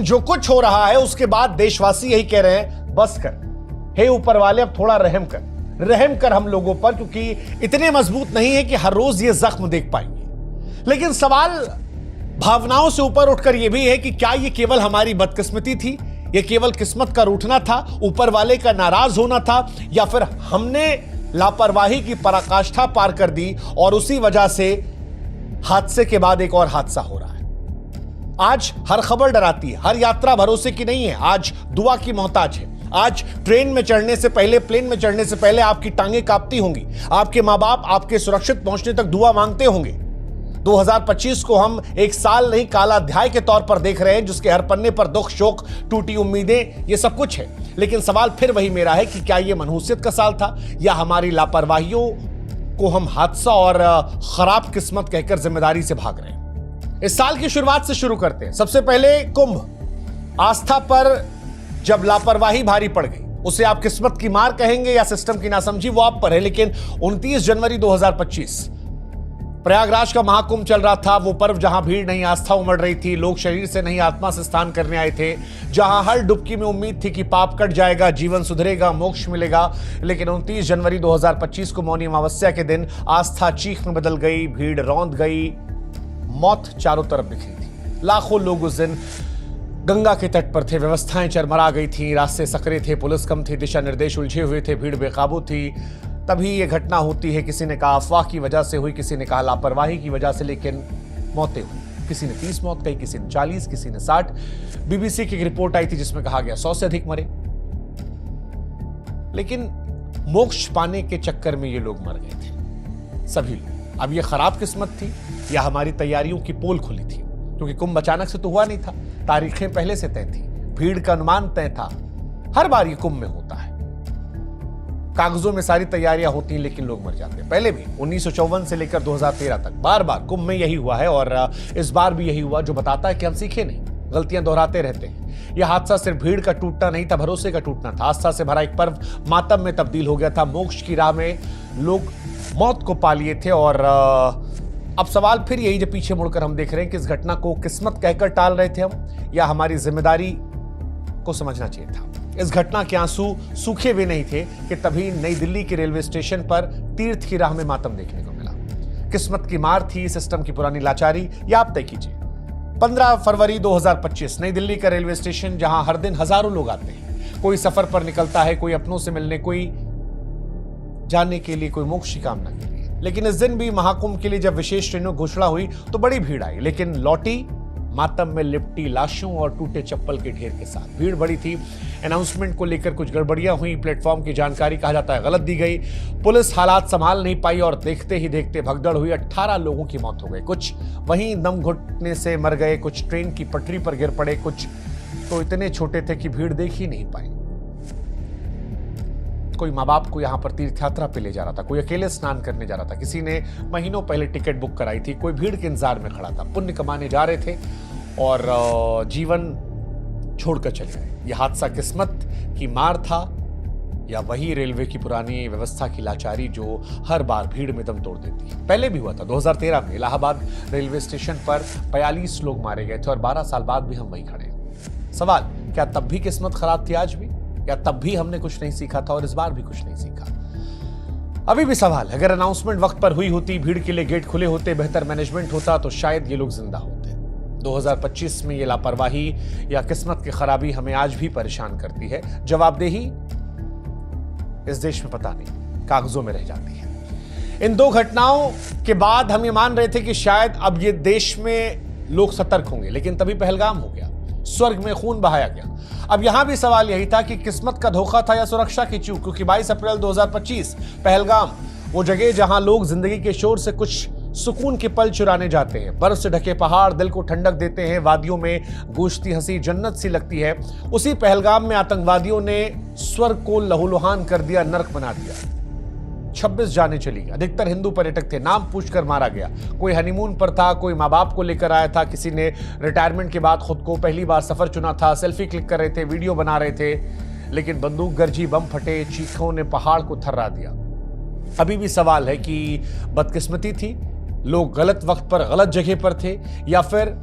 जो कुछ हो रहा है उसके बाद देशवासी यही कह रहे हैं, बस कर, हे ऊपर वाले अब थोड़ा रहम कर हम लोगों पर, क्योंकि इतने मजबूत नहीं है कि हर रोज ये जख्म देख पाएंगे। लेकिन सवाल भावनाओं से ऊपर उठकर यह भी है कि क्या यह केवल हमारी बदकिस्मती थी, यह केवल किस्मत का रूठना था, ऊपर वाले का नाराज होना था, या फिर हमने लापरवाही की पराकाष्ठा पार कर दी और उसी वजह से हादसे के बाद एक और हादसा हो रहा है। आज हर खबर डराती है, हर यात्रा भरोसे की नहीं है, आज दुआ की मोहताज है। आज ट्रेन में चढ़ने से पहले, प्लेन में चढ़ने से पहले आपकी टांगें कांपती होंगी, आपके मां बाप आपके सुरक्षित पहुंचने तक दुआ मांगते होंगे। 2025 को हम एक साल नहीं, काला अध्याय के तौर पर देख रहे हैं, जिसके हर पन्ने पर दुख, शोक, टूटी उम्मीदें, ये सब कुछ है। लेकिन सवाल फिर वही मेरा है कि क्या यह मनहूसियत का साल था, या हमारी लापरवाहियों को हम हादसा और खराब किस्मत कहकर जिम्मेदारी से भाग रहे हैं। इस साल की शुरुआत से शुरू करते हैं। सबसे पहले कुंभ। आस्था पर जब लापरवाही भारी पड़ गई, उसे आप किस्मत की मार कहेंगे या सिस्टम की नासमझी, वो आप पर है। लेकिन 29 जनवरी 2025 प्रयागराज का महाकुंभ चल रहा था। वो पर्व जहां भीड़ नहीं, आस्था उमड़ रही थी, लोग शरीर से नहीं आत्मा से स्नान करने आए थे, जहां हर डुबकी में उम्मीद थी कि पाप कट जाएगा, जीवन सुधरेगा, मोक्ष मिलेगा। लेकिन 29 जनवरी 2025 को मौनी अमावस्या के दिन आस्था चीख में बदल गई, भीड़ रौंद गई, मौत चारों तरफ बिखरी थी। लाखों लोग उस दिन गंगा के तट पर थे, व्यवस्थाएं चरमरा गई थी, रास्ते सकरे थे, पुलिस कम थी, दिशा निर्देश उलझे हुए थे, भीड़ बेकाबू थी। तभी यह घटना होती है। किसी ने कहा अफवाह की वजह से हुई, किसी ने कहा लापरवाही की वजह से, लेकिन मौतें हुई। किसी ने 30 मौत कही, किसी ने 40, किसी ने 60। बीबीसी की एक रिपोर्ट आई थी जिसमें कहा गया 100 से अधिक मरे। लेकिन मोक्ष पाने के चक्कर में ये लोग मर गए थे, सभी लोग। अब ये खराब किस्मत थी या हमारी तैयारियों की पोल खुली थी? क्योंकि कुंभ अचानक से तो हुआ नहीं था, तारीखें पहले से तय थी, भीड़ का अनुमान तय था। हर बार ये कुंभ में होता है, कागजों में सारी तैयारियां होती हैं, लेकिन लोग मर जाते हैं। पहले भी 1954 से लेकर 2013 तक बार बार कुंभ में यही हुआ है, और इस बार भी यही हुआ, जो बताता है कि हम सीखे नहीं, गलतियां दोहराते रहते हैं। यह हादसा सिर्फ भीड़ का टूटना नहीं था, भरोसे का टूटना था। आस्था से भरा एक पर्व मातम में तब्दील हो गया था। मोक्ष की राह में लोग मौत को पा लिए थे। और अब सवाल फिर यही, जब पीछे मुड़कर हम देख रहे हैं कि इस घटना को किस्मत कहकर टाल रहे थे हम, या हमारी जिम्मेदारी को समझना चाहिए था। इस घटना के आंसू सूखे हुए नहीं थे कि तभी नई दिल्ली के रेलवे स्टेशन पर तीर्थ की राह में मातम देखने को मिला। किस्मत की मार थी, सिस्टम की पुरानी लाचारी, या आप तय कीजिए। 15 फरवरी 2025 नई दिल्ली का रेलवे स्टेशन, जहां हर दिन हजारों लोग आते हैं। कोई सफर पर निकलता है, कोई अपनों से मिलने, कोई जानने के लिए, कोई मोक्ष की कामना के लिए। लेकिन इस दिन भी महाकुंभ के लिए जब विशेष ट्रेनों की घोषणा हुई तो बड़ी भीड़ आई, लेकिन लौटी मातम में लिपटी लाशों और टूटे चप्पल के ढेर के साथ। भीड़ बड़ी थी, अनाउंसमेंट को लेकर कुछ गड़बड़ियां हुई, प्लेटफॉर्म की जानकारी कहा जाता है गलत दी गई, पुलिस हालात संभाल नहीं पाई और देखते ही देखते भगदड़ हुई। 18 लोगों की मौत हो गई, कुछ वहीं दम घुटने से मर गए, कुछ ट्रेन की पटरी पर गिर पड़े, कुछ तो इतने छोटे थे कि भीड़ देख ही नहीं पाई। कोई माँ बाप को यहां पर तीर्थ यात्रा पे ले जा रहा था, कोई अकेले स्नान करने जा रहा था, किसी ने महीनों पहले टिकट बुक कराई थी, कोई भीड़ के इंतजार में खड़ा था, पुण्य कमाने जा रहे थे और जीवन छोड़कर चले गए। यह हादसा किस्मत की मार था या वही रेलवे की पुरानी व्यवस्था की लाचारी जो हर बार भीड़ में दम तोड़ देती है? पहले भी हुआ था 2013 में इलाहाबाद रेलवे स्टेशन पर 45 लोग मारे गए थे और 12 साल बाद भी हम वहीं खड़े हैं। सवाल, क्या तब भी किस्मत खराब थी आज भी, या तब भी हमने कुछ नहीं सीखा था और इस बार भी कुछ नहीं सीखा? अभी भी सवाल, अगर अनाउंसमेंट वक्त पर हुई होती, भीड़ के लिए गेट खुले होते, बेहतर मैनेजमेंट होता, तो शायद ये लोग जिंदा होते। 2025 में ये लापरवाही या किस्मत की खराबी हमें आज भी परेशान करती है। जवाबदेही इस देश में पता नहीं कागजों में रह जाती है। इन दो घटनाओं के बाद हम ये मान रहे थे कि शायद अब ये देश में लोग सतर्क होंगे, लेकिन तभी पहलगाम हो गया, स्वर्ग में खून बहाया गया। अब यहां भी सवाल यही था कि किस्मत का धोखा था या सुरक्षा की चूक, क्योंकि 22 अप्रैल 2025 पहलगाम, वो जगह जहां लोग जिंदगी के शोर से कुछ सुकून के पल चुराने जाते हैं, बर्फ से ढके पहाड़ दिल को ठंडक देते हैं, वादियों में गूंजती हंसी जन्नत सी लगती है, उसी पहलगाम में आतंकवादियों ने स्वर्ग को लहूलुहान कर दिया, नर्क बना दिया। 26 जाने चली, अधिकतर हिंदू पर्यटक थे, नाम पूछकर मारा गया। कोई हनीमून पर था, कोई माँ बाप को लेकर आया था, किसी ने रिटायरमेंट के बाद खुद को पहली बार सफर चुना था, सेल्फी क्लिक कर रहे थे, वीडियो बना रहे थे, लेकिन बंदूक गर्जी, बम फटे, चीखों ने पहाड़ को थर्रा दिया। अभी भी सवाल है कि बदकिस्मती थी, लोग गलत वक्त पर गलत जगह पर थे, या फिर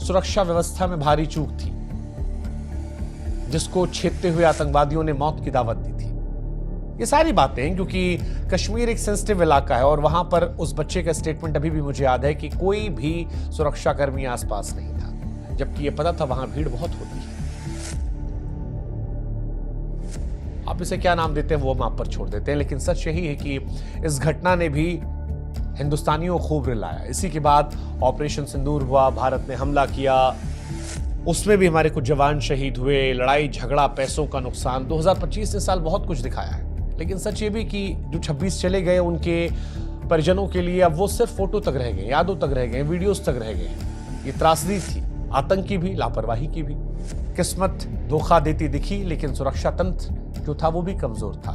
सुरक्षा व्यवस्था में भारी चूक थी। जिसको छेदते हुए आतंकवादियों ने मौत की दावत दी थी। ये सारी बातें क्योंकि कश्मीर एक सेंसिटिव इलाका है और वहां पर उस बच्चे का स्टेटमेंट अभी भी मुझे याद है कि कोई भी सुरक्षाकर्मी आसपास नहीं था, जबकि ये पता था वहां भीड़ बहुत होती है। आप इसे क्या नाम देते हैं वो हम आप पर छोड़ देते हैं, लेकिन सच यही है कि इस घटना ने भी हिंदुस्तानियों को खूब रिलाया। इसी के बाद ऑपरेशन सिंदूर हुआ, भारत ने हमला किया, उसमें भी हमारे कुछ जवान शहीद हुए, लड़ाई झगड़ा, पैसों का नुकसान। 2025 ने साल बहुत कुछ दिखाया है, लेकिन सच ये भी कि जो 26 चले गए उनके परिजनों के लिए अब वो सिर्फ फोटो तक रह गए, यादों तक रह गए, वीडियोस तक रह गए। ये त्रासदी थी, आतंक की भी, लापरवाही की भी। किस्मत धोखा देती दिखी, लेकिन सुरक्षा तंत्र जो था वो भी कमजोर था।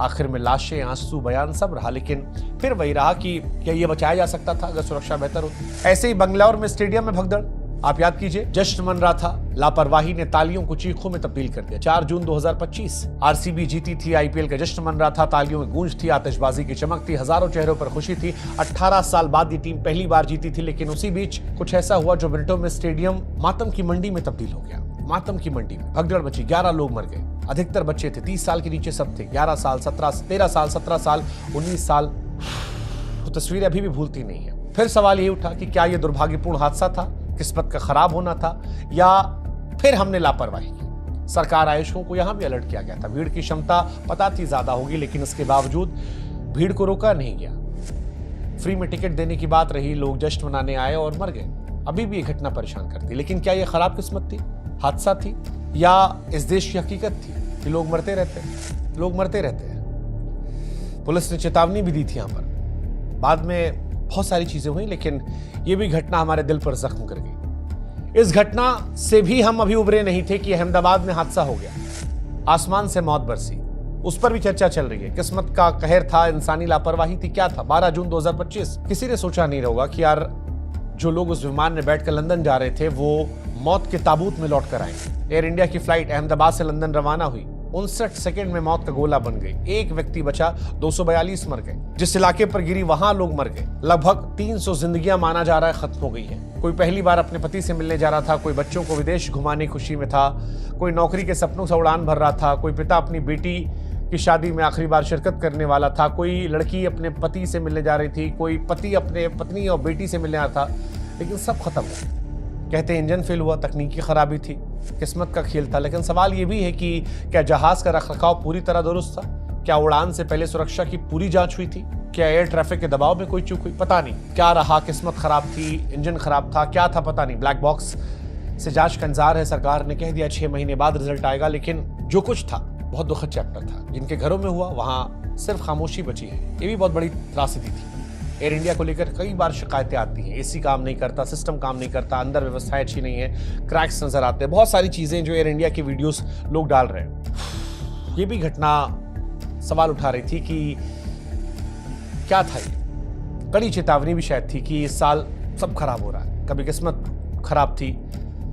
आखिर में लाशें, आंसू, बयान सब रहा, लेकिन फिर वही रहा कि क्या ये बचाया जा सकता था अगर सुरक्षा बेहतर होती। ऐसे ही बंगलौर में स्टेडियम में भगदड़, आप याद कीजिए, जश्न मन रहा था, लापरवाही ने तालियों को चीखों में तब्दील कर दिया। 4 जून 2025 आरसीबी जीती थी, आईपीएल का जश्न मन रहा था, तालियों में गूंज थी, आतिशबाजी की चमक थी, हजारों चेहरों पर खुशी थी। 18 साल बाद ये टीम पहली बार जीती थी, लेकिन उसी बीच कुछ ऐसा हुआ जो मिनटों में स्टेडियम मातम की मंडी में तब्दील हो गया। मातम की मंडी में भगदड़ मची, 11 लोग मर गए, अधिकतर बच्चे थे, 30 साल के नीचे सब थे, 11 साल, 13 साल, 17 साल, 19 साल। वो तस्वीरें अभी भी भूलती नहीं है। फिर सवाल ये उठा कि क्या ये दुर्भाग्यपूर्ण हादसा था, किस्मत का खराब होना था, या फिर हमने लापरवाही की। सरकार आयोजकों को यहां भी अलर्ट किया गया था। भीड़ की क्षमता पता थी ज्यादा होगी, लेकिन इसके बावजूद भीड़ को रोका नहीं गया। फ्री में टिकट देने की बात रही, लोग जश्न मनाने आए और मर गए। अभी भी ये घटना परेशान करती, लेकिन क्या ये खराब किस्मत थी, हादसा थी, या इस देश की हकीकत थी कि लोग मरते रहते हैं, लोग मरते रहते हैं। पुलिस ने चेतावनी भी दी थी यहां पर, बाद में बहुत सारी चीजें हुई, लेकिन यह भी घटना हमारे दिल पर जख्म कर गई। इस घटना से भी हम अभी उबरे नहीं थे कि अहमदाबाद में हादसा हो गया, आसमान से मौत बरसी, उस पर भी चर्चा चल रही है। किस्मत का कहर था, इंसानी लापरवाही थी, क्या था? 12 जून 2025 किसी ने सोचा नहीं होगा कि यार जो लोग उस विमान में बैठकर लंदन जा रहे थे वो मौत के ताबूत में लौट कर आएंगे। एयर इंडिया की फ्लाइट अहमदाबाद से लंदन रवाना हुई, 59 सेकंड में मौत का गोला बन गई। एक व्यक्ति बचा, 242 मर गए। जिस इलाके पर गिरी वहां लोग मर गए। लगभग 300 जिंदगियां माना जा रहा है खत्म हो गई है। कोई पहली बार अपने पति से मिलने जा रहा था, कोई बच्चों को विदेश घुमाने की खुशी में था, कोई नौकरी के सपनों से उड़ान भर रहा था, कोई पिता अपनी बेटी की शादी में आखिरी बार शिरकत करने वाला था, कोई लड़की अपने पति से मिलने जा रही थी, कोई पति अपने पत्नी और बेटी से मिलने आ रहा था, लेकिन सब खत्म हो गया। कहते हैं इंजन फेल हुआ, तकनीकी खराबी थी, किस्मत का खेल था। लेकिन सवाल यह भी है कि क्या जहाज का रखरखाव पूरी तरह दुरुस्त था? क्या उड़ान से पहले सुरक्षा की पूरी जांच हुई थी? क्या एयर ट्रैफिक के दबाव में कोई चूक हुई? पता नहीं क्या रहा, किस्मत खराब थी, इंजन खराब था, क्या था पता नहीं। ब्लैक बॉक्स से जांच का इंतजार है। सरकार ने कह दिया 6 महीने बाद रिजल्ट आएगा, लेकिन जो कुछ था बहुत दुखद चैप्टर था। जिनके घरों में हुआ वहां सिर्फ खामोशी बची है। ये भी बहुत बड़ी त्रासदी थी। एयर इंडिया को लेकर कई बार शिकायतें आती हैं, एसी काम नहीं करता, सिस्टम काम नहीं करता, अंदर व्यवस्थाएं अच्छी नहीं है, क्रैक्स नजर आते हैं, बहुत सारी चीजें जो एयर इंडिया की वीडियोस लोग डाल रहे हैं। ये भी घटना सवाल उठा रही थी कि क्या था ये। कड़ी चेतावनी भी शायद थी कि इस साल सब खराब हो रहा है। कभी किस्मत खराब थी,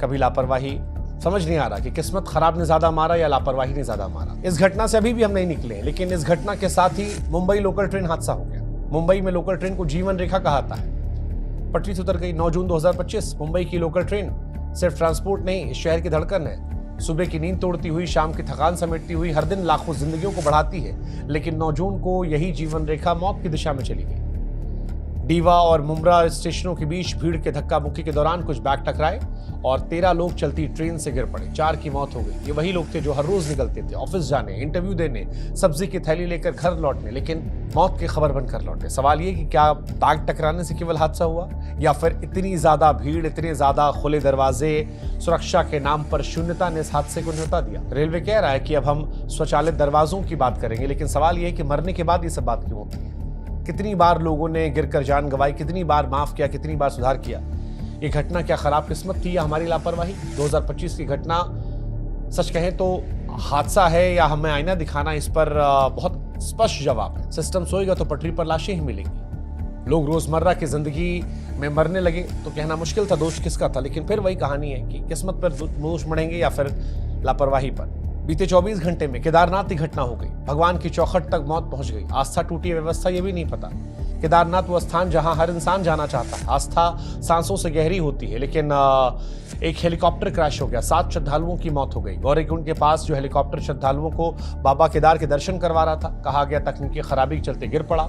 कभी लापरवाही। समझ नहीं आ रहा कि किस्मत खराब ने ज्यादा मारा या लापरवाही ने ज्यादा मारा। इस घटना से अभी भी हम नहीं निकले हैं, लेकिन इस घटना के साथ ही मुंबई लोकल ट्रेन हादसा हो गया। मुंबई में लोकल ट्रेन को जीवन रेखा कहाता है। पटरी से उतर गई 9 जून 2025। मुंबई की लोकल ट्रेन सिर्फ ट्रांसपोर्ट नहीं, इस शहर की धड़कन है। सुबह की नींद तोड़ती हुई, शाम की थकान समेटती हुई, हर दिन लाखों जिंदगियों को बढ़ाती है। लेकिन 9 जून को यही जीवन रेखा मौत की दिशा में चली गई। डीवा और मुम्ब्रा स्टेशनों के बीच भीड़ के धक्का मुक्की के दौरान कुछ बैग टकराए और 13 लोग चलती ट्रेन से गिर पड़े। 4 की मौत हो गई। ये वही लोग थे जो हर रोज निकलते थे ऑफिस जाने, इंटरव्यू देने, सब्जी की थैली लेकर घर लौटने, लेकिन मौत की खबर बनकर लौटे। सवाल ये कि क्या बैग टकराने से केवल हादसा हुआ, या फिर इतनी ज्यादा भीड़, इतने ज्यादा खुले दरवाजे, सुरक्षा के नाम पर शून्यता ने इस हादसे को न्योता दिया। रेलवे कह रहा है कि अब हम स्वचालित दरवाजों की बात करेंगे, लेकिन सवाल यह है कि मरने के बाद ये सब बात क्यों होती है? कितनी बार लोगों ने गिरकर जान गंवाई, कितनी बार माफ किया, कितनी बार सुधार किया। ये घटना क्या खराब किस्मत थी या हमारी लापरवाही? 2025 की घटना सच कहें तो हादसा है या हमें आईना दिखाना, इस पर बहुत स्पष्ट जवाब है। सिस्टम सोएगा तो पटरी पर लाशें ही मिलेंगी। लोग रोजमर्रा की जिंदगी में मरने लगे तो कहना मुश्किल था दोष किसका था, लेकिन फिर वही कहानी है कि किस्मत पर दोष मढ़ेंगे या फिर लापरवाही पर। बीते 24 घंटे में केदारनाथ की घटना हो गई, भगवान की चौखट तक मौत पहुंच गई, आस्था टूटी, व्यवस्था ये भी नहीं पता केदारनाथ वो स्थान जहां हर इंसान जाना चाहता है। आस्था सांसों से गहरी होती है, लेकिन एक हेलीकॉप्टर क्रैश हो गया, 7 श्रद्धालुओं की मौत हो गई। गौरीकुंड के पास जो हेलीकॉप्टर श्रद्धालुओं को बाबा केदार के दर्शन करवा रहा था, कहा गया तकनीकी खराबी के चलते गिर पड़ा।